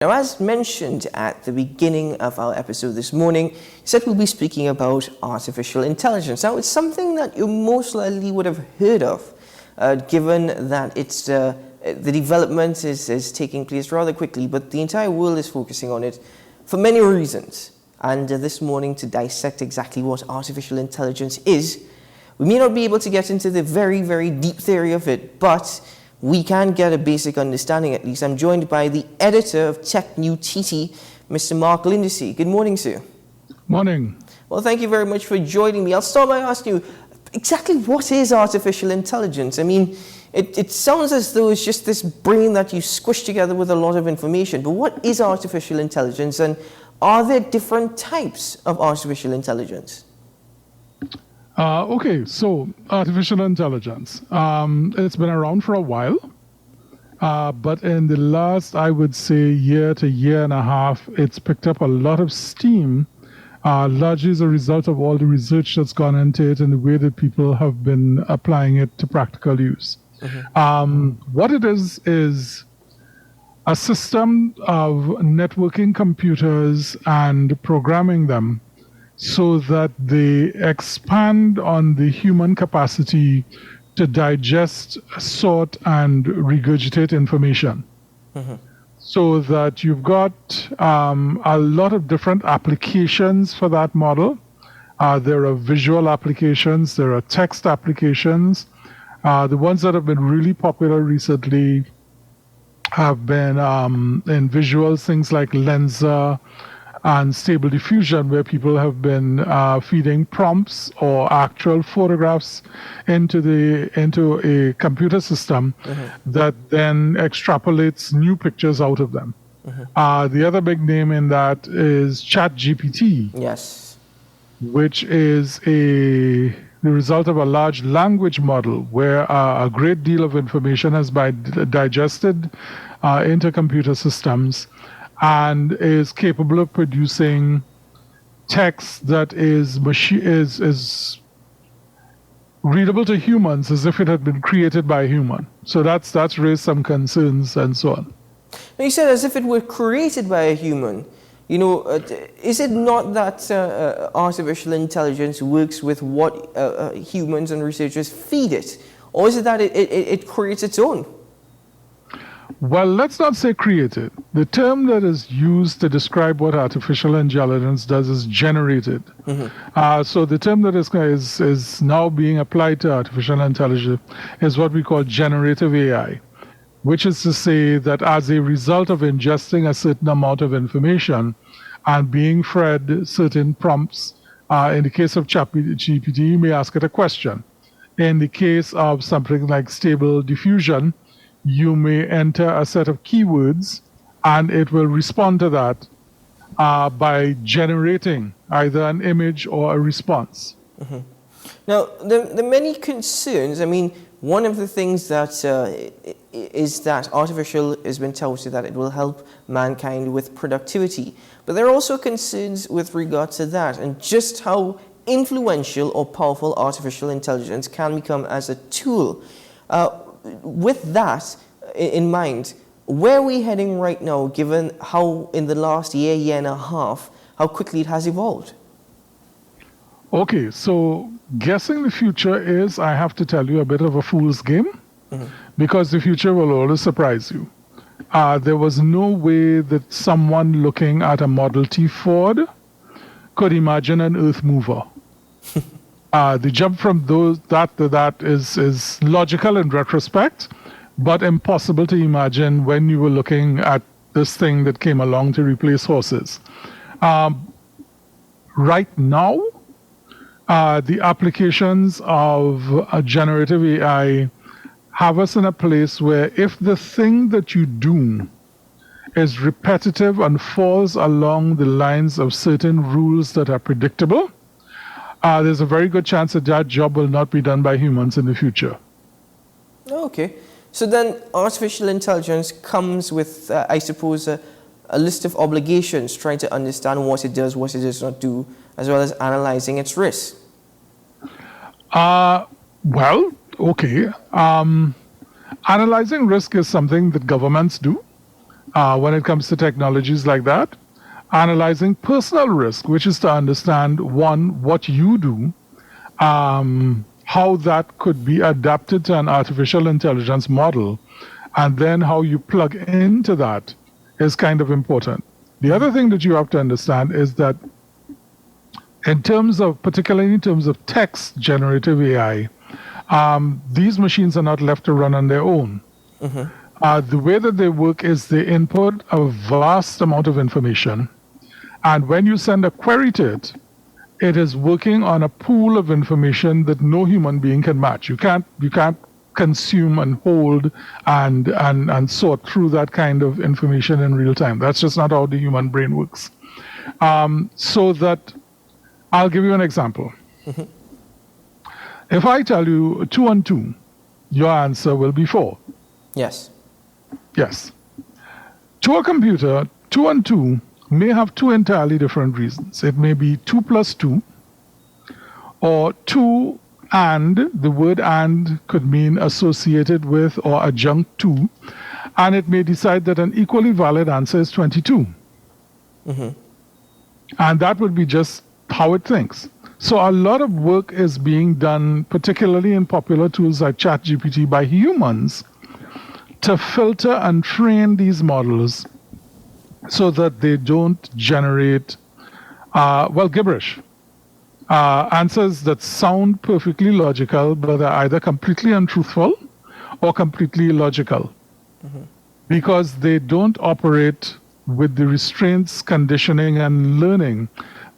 Now, as mentioned at the beginning of our episode this morning, said we'll be speaking about artificial intelligence. Now, it's something that you most likely would have heard of, given that it's the development is taking place rather quickly, but the entire world is focusing on it for many reasons. And this morning, to dissect exactly what artificial intelligence is, we may not be able to get into the very, very deep theory of it, but we can get a basic understanding at least. I'm joined by the editor of Tech New TT, Mr. Mark Lyndersay. Good morning, sir. Morning. Well, thank you very much for joining me. I'll start by asking you, exactly what is artificial intelligence? I mean, it sounds as though it's just this brain that you squish together with a lot of information, but what is artificial intelligence, and are there different types of artificial intelligence? Okay, so artificial intelligence. It's been around for a while, but in the last, I would say, year to year and a half, it's picked up a lot of steam, largely as a result of all the research that's gone into it and the way that people have been applying it to practical use. What it is a system of networking computers and programming them so that they expand on the human capacity to digest, sort, and regurgitate information. So that you've got a lot of different applications for that model. There are visual applications, there are text applications. The ones that have been really popular recently have been in visuals, things like Lensa and Stable Diffusion, where people have been feeding prompts or actual photographs into a computer system that then extrapolates new pictures out of them. The other big name in that is ChatGPT. Yes. Which is the result of a large language model where a great deal of information has been digested into computer systems and is capable of producing text that is readable to humans as if it had been created by a human. So that's raised some concerns and so on. Now, you said as if it were created by a human. You know, is it not that artificial intelligence works with what humans and researchers feed it? Or is it that it creates its own? Well, let's not say created. The term that is used to describe what artificial intelligence does is generated. So the term that is now being applied to artificial intelligence is what we call generative AI, which is to say that as a result of ingesting a certain amount of information and being fed certain prompts, in the case of ChatGPT, you may ask it a question. In the case of something like Stable Diffusion, you may enter a set of keywords and it will respond to that by generating either an image or a response. Now, the many concerns, I mean, one of the things that is that artificial has been touted that it will help mankind with productivity. But there are also concerns with regard to that and just how influential or powerful artificial intelligence can become as a tool. With that in mind, where are we heading right now, given how in the last year and a half, how quickly it has evolved? Okay, so guessing the future is, I have to tell you, a bit of a fool's game, because the future will always surprise you. There was no way that someone looking at a Model T Ford could imagine an earth mover. The jump from that to that is logical in retrospect, but impossible to imagine when you were looking at this thing that came along to replace horses. Right now, the applications of generative AI have us in a place where if the thing that you do is repetitive and falls along the lines of certain rules that are predictable, there's a very good chance that that job will not be done by humans in the future. Okay. So then artificial intelligence comes with, I suppose, a list of obligations, trying to understand what it does not do, as well as analyzing its risks. Well, okay. Analyzing risk is something that governments do. when it comes to technologies like that. Analyzing personal risk, which is to understand, one, what you do, how that could be adapted to an artificial intelligence model, and then how you plug into that is kind of important. The other thing that you have to understand is that particularly in terms of text generative AI, these machines are not left to run on their own. The way that they work is they input a vast amount of information, and when you send a query to it, it is working on a pool of information that no human being can match. You can't consume and hold and sort through that kind of information in real time. That's just not how the human brain works. So that I'll give you an example. If I tell you 2 and 2, your answer will be 4. Yes. Yes. To a computer, 2 and 2 may have 2 entirely different reasons. It may be 2 plus 2, or 2 and, the word and could mean associated with or adjunct to, and it may decide that an equally valid answer is 22. And that would be just how it thinks. So a lot of work is being done, particularly in popular tools like ChatGPT, by humans to filter and train these models so that they don't generate, gibberish. Answers that sound perfectly logical, but are either completely untruthful or completely illogical. Because they don't operate with the restraints, conditioning, and learning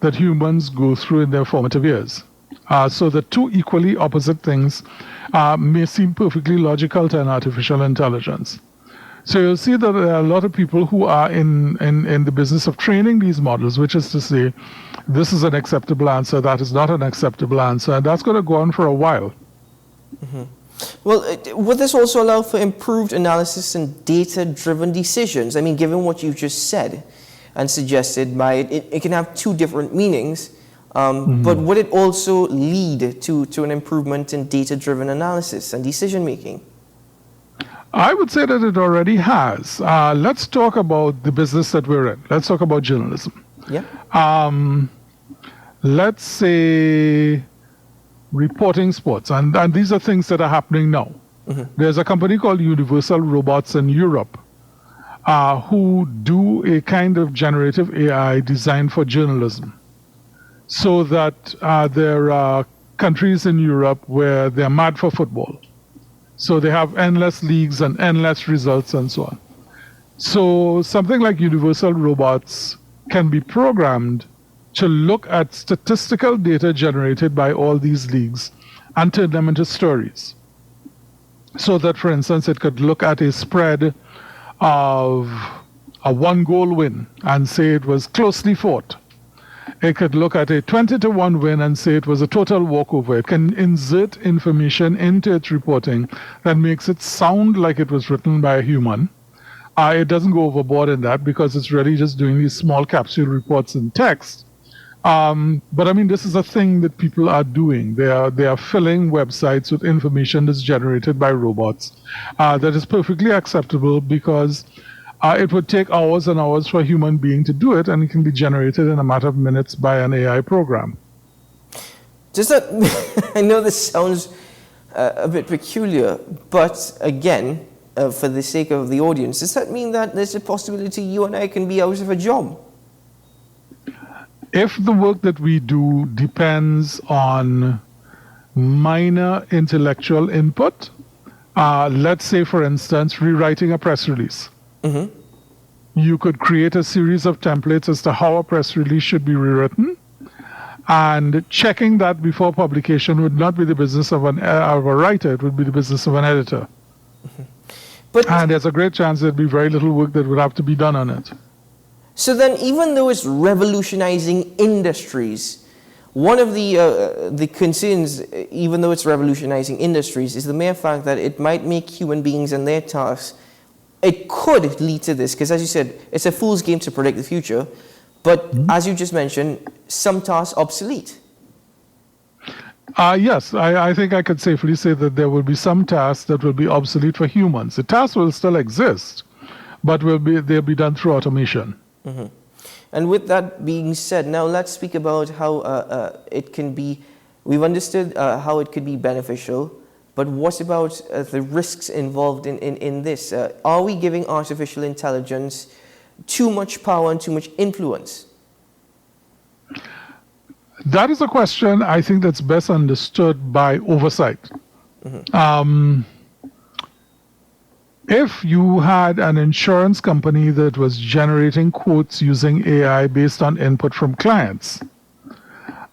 that humans go through in their formative years. So the two equally opposite things may seem perfectly logical to an artificial intelligence. So you'll see that there are a lot of people who are in the business of training these models, which is to say, this is an acceptable answer, that is not an acceptable answer, and that's going to go on for a while. Well, would this also allow for improved analysis and data-driven decisions? I mean, given what you just said and suggested by it can have 2 different meanings, but would it also lead to an improvement in data-driven analysis and decision-making? I would say that it already has. Let's talk about the business that we're in. Let's talk about journalism. Yeah. Let's say reporting sports, and these are things that are happening now. There's a company called Universal Robots in Europe who do a kind of generative AI designed for journalism. So that there are countries in Europe where they're mad for football. So they have endless leagues and endless results and so on. So something like Universal Robots can be programmed to look at statistical data generated by all these leagues and turn them into stories. So that, for instance, it could look at a spread of a 1-goal win and say it was closely fought. It could look at a 20-1 win and say it was a total walkover. It can insert information into its reporting that makes it sound like it was written by a human. It doesn't go overboard in that because it's really just doing these small capsule reports in text. But I mean, this is a thing that people are doing. They are filling websites with information that's generated by robots that is perfectly acceptable because it would take hours and hours for a human being to do it, and it can be generated in a matter of minutes by an AI program. Does that, I know this sounds a bit peculiar, but again, for the sake of the audience, does that mean that there's a possibility you and I can be out of a job? If the work that we do depends on minor intellectual input, let's say, for instance, rewriting a press release. You could create a series of templates as to how a press release should be rewritten, and checking that before publication would not be the business of a writer, it would be the business of an editor. And there's a great chance there'd be very little work that would have to be done on it. So then, even though it's revolutionizing industries, one of the concerns, even though it's revolutionizing industries, is the mere fact that it might make human beings and their tasks, it could lead to this, because as you said, it's a fool's game to predict the future, but as you just mentioned, some tasks obsolete. Yes, I think I could safely say that there will be some tasks that will be obsolete for humans. The tasks will still exist, but they'll be done through automation. And with that being said, now let's speak about how it can be. We've understood how it could be beneficial, but what about the risks involved in this? Are we giving artificial intelligence too much power and too much influence? That is a question I think that's best understood by oversight. If you had an insurance company that was generating quotes using AI based on input from clients,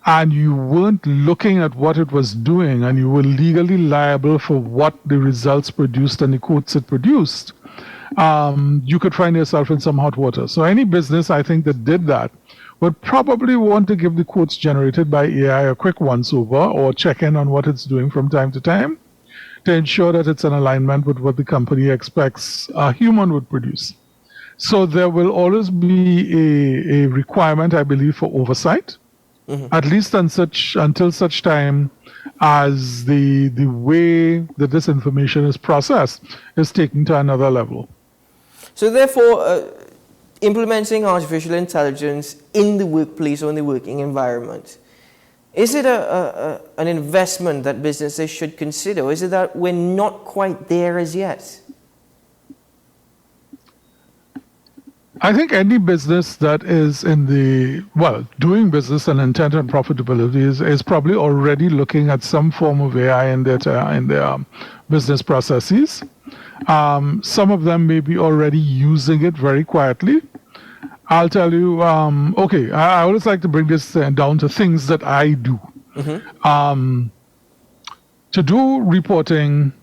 and you weren't looking at what it was doing, and you were legally liable for what the results produced and the quotes it produced, you could find yourself in some hot water. So any business, I think, that did that would probably want to give the quotes generated by AI a quick once-over or check in on what it's doing from time to time to ensure that it's in alignment with what the company expects a human would produce. So there will always be a requirement, I believe, for oversight, at least until such time as the way that this information is processed is taken to another level. So therefore, implementing artificial intelligence in the workplace or in the working environment, is it an investment that businesses should consider, or is it that we're not quite there as yet? I think any business that is doing business and intent on profitability is probably already looking at some form of AI in their business processes. Some of them may be already using it very quietly. I'll tell you, I always like to bring this down to things that I do. To do reporting,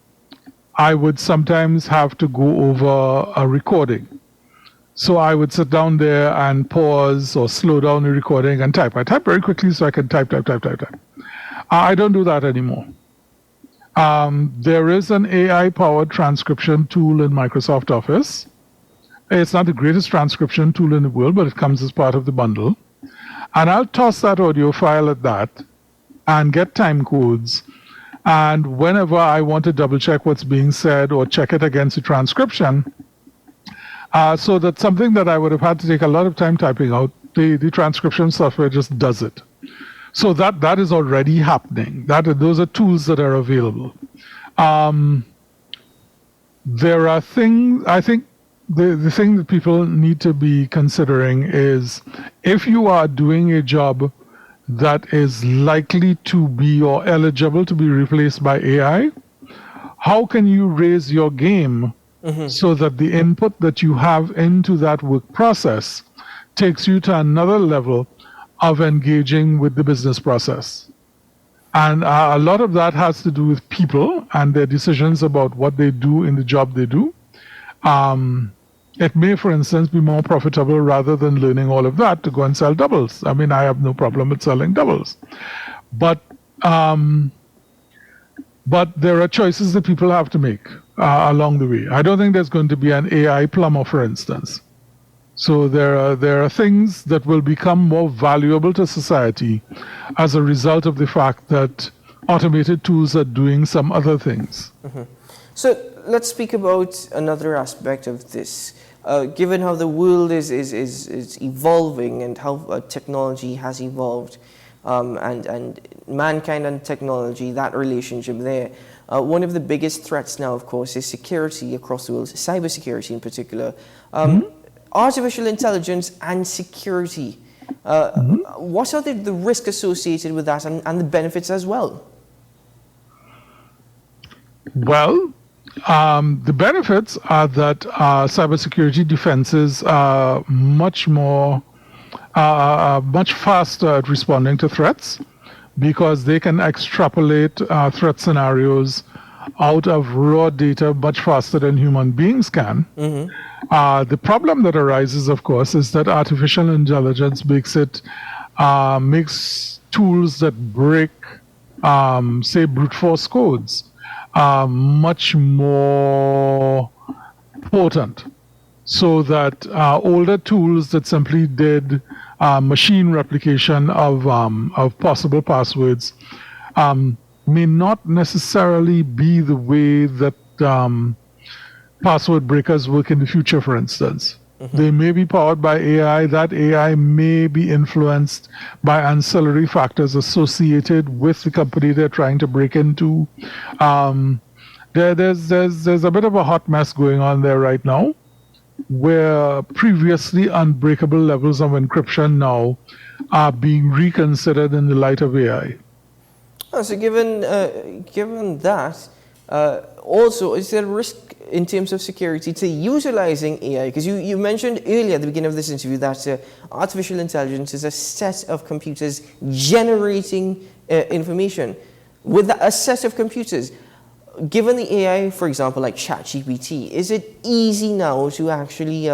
I would sometimes have to go over a recording. So I would sit down there and pause or slow down the recording and type. I type very quickly so I can type. I don't do that anymore. There is an AI-powered transcription tool in Microsoft Office. It's not the greatest transcription tool in the world, but it comes as part of the bundle. And I'll toss that audio file at that and get time codes. And whenever I want to double check what's being said or check it against the transcription, so that's something that I would have had to take a lot of time typing out, the transcription software just does it. So that is already happening. Those are tools that are available. There are things, I think, the thing that people need to be considering is if you are doing a job that is likely to be or eligible to be replaced by AI, how can you raise your game so that the input that you have into that work process takes you to another level of engaging with the business process? And a lot of that has to do with people and their decisions about what they do in the job they do. It may, for instance, be more profitable rather than learning all of that to go and sell doubles. I mean, I have no problem with selling doubles. But there are choices that people have to make along the way. I don't think there's going to be an AI plumber, for instance. So there are things that will become more valuable to society as a result of the fact that automated tools are doing some other things. So let's speak about another aspect of this. Given how the world is evolving and how technology has evolved, and mankind and technology, that relationship there, one of the biggest threats now, of course, is security across the world, cybersecurity in particular. Artificial intelligence and security. What are the risks associated with that and the benefits as well? Well, the benefits are that cybersecurity defenses are much faster at responding to threats because they can extrapolate threat scenarios out of raw data much faster than human beings can. The problem that arises, of course, is that artificial intelligence makes tools that break, say, brute force codes much more potent, so that older tools that simply did machine replication of possible passwords may not necessarily be the way that password breakers work in the future, for instance. They may be powered by AI. That AI may be influenced by ancillary factors associated with the company they're trying to break into. There's a bit of a hot mess going on there right now, where previously unbreakable levels of encryption now are being reconsidered in the light of AI. Oh, so given that, also, is there a risk in terms of security to utilizing AI? Because you mentioned earlier at the beginning of this interview that artificial intelligence is a set of computers generating information. With a set of computers, given the AI, for example, like ChatGPT, is it easy now to actually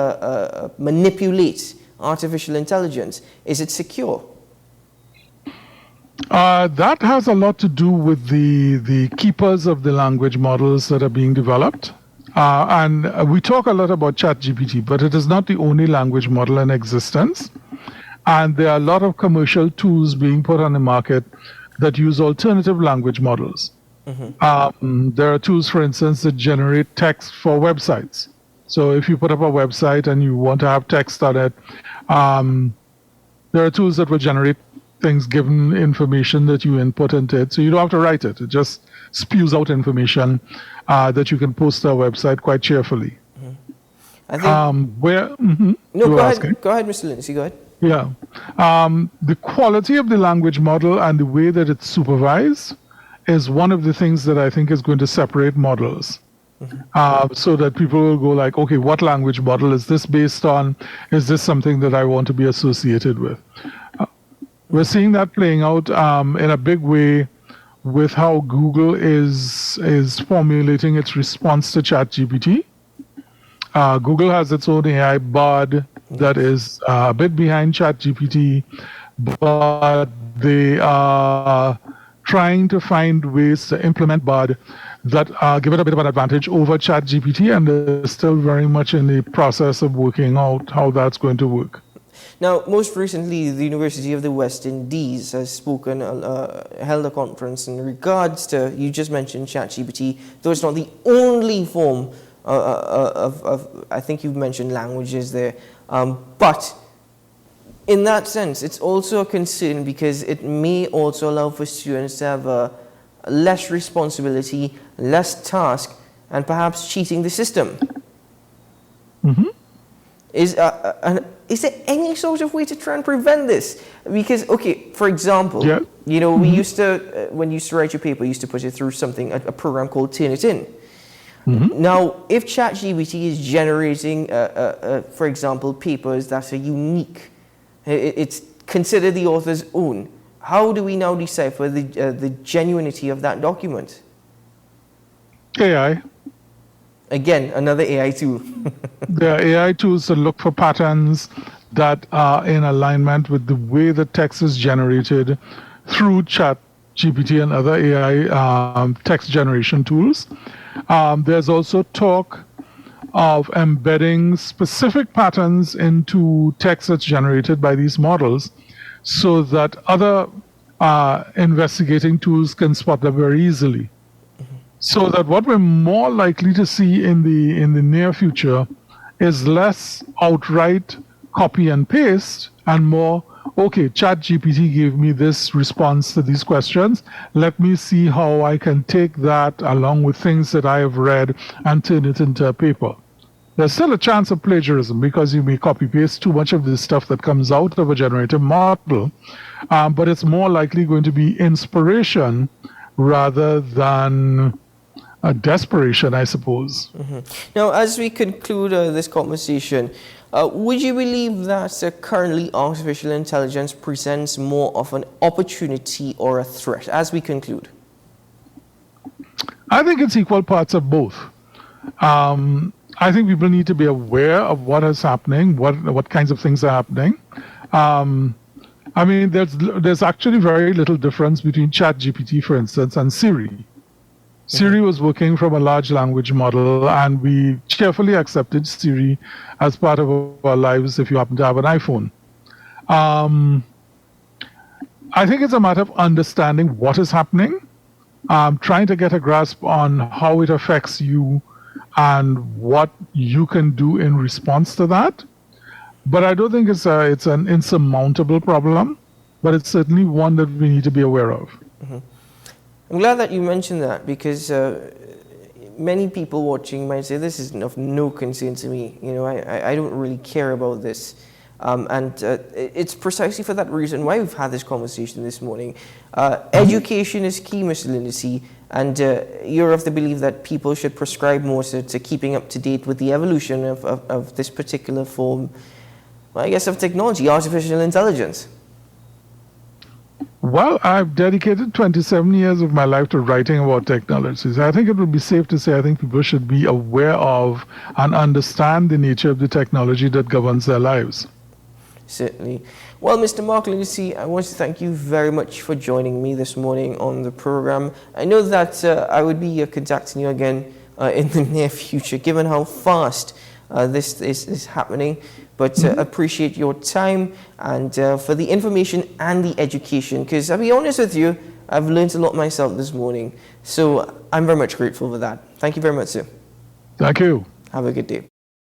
manipulate artificial intelligence? Is it secure? That has a lot to do with the keepers of the language models that are being developed. And we talk a lot about ChatGPT, but it is not the only language model in existence. And there are a lot of commercial tools being put on the market that use alternative language models. There are tools, for instance, that generate text for websites. So if you put up a website and you want to have text on it, there are tools that will generate things given information that you input into it. So you don't have to write it. It just spews out information that you can post to a website quite cheerfully. I think no, go ahead, Mr. Lyndersay, go ahead. Yeah. The quality of the language model and the way that it's supervised is one of the things that I think is going to separate models. So that people will go like, okay, what language model is this based on? Is this something that I want to be associated with? We're seeing that playing out in a big way with how Google is formulating its response to ChatGPT. Google has its own AI bot that is a bit behind ChatGPT, but they are trying to find ways to implement bot that give it a bit of an advantage over ChatGPT, and they're still very much in the process of working out how that's going to work. Now, most recently, the University of the West Indies has held a conference in regards to, you just mentioned ChatGPT, though it's not the only form of I think you've mentioned languages there, but in that sense, it's also a concern because it may also allow for students to have less responsibility, less task, and perhaps cheating the system. Is there any sort of way to try and prevent this? Because, okay, for example, you know, we used to, when you used to write your paper, you used to put it through something, a program called Turnitin. Now, if ChatGPT is generating, for example, papers that are unique, it's considered the author's own, how do we now decipher the genuinity of that document? AI. Again, another AI tool. There are AI tools that look for patterns that are in alignment with the way the text is generated through ChatGPT and other AI text generation tools. There's also talk of embedding specific patterns into text that's generated by these models so that other investigating tools can spot them very easily. So that what we're more likely to see in the near future is less outright copy and paste and more, okay, ChatGPT gave me this response to these questions. Let me see how I can take that along with things that I have read and turn it into a paper. There's still a chance of plagiarism because you may copy paste too much of the stuff that comes out of a generative model, but it's more likely going to be inspiration rather than a desperation, I suppose. Now, as we conclude this conversation, would you believe that currently artificial intelligence presents more of an opportunity or a threat, as we conclude? I think it's equal parts of both. I think people need to be aware of what is happening, what kinds of things are happening. I mean, there's actually very little difference between ChatGPT, for instance, and Siri. Siri was working from a large language model, and we cheerfully accepted Siri as part of our lives if you happen to have an iPhone. I think it's a matter of understanding what is happening, trying to get a grasp on how it affects you, and what you can do in response to that. But I don't think it's an insurmountable problem, but it's certainly one that we need to be aware of. Mm-hmm. I'm glad that you mentioned that, because many people watching might say, this is of no concern to me. You know, I don't really care about this. It's precisely for that reason why we've had this conversation this morning. Education is key, Mr. Lyndersay, and you're of the belief that people should prescribe more to keeping up to date with the evolution of this particular form, well, I guess, of technology, artificial intelligence. Well, I've dedicated 27 years of my life to writing about technologies. I think it would be safe to say I think people should be aware of and understand the nature of the technology that governs their lives. Certainly. Well, Mr. Mark Lyndersay, I want to thank you very much for joining me this morning on the program. I know that I would be contacting you again in the near future, given how fast this is happening. But appreciate your time and for the information and the education, because I'll be honest with you, I've learned a lot myself this morning. So I'm very much grateful for that. Thank you very much, sir. Thank you. Have a good day.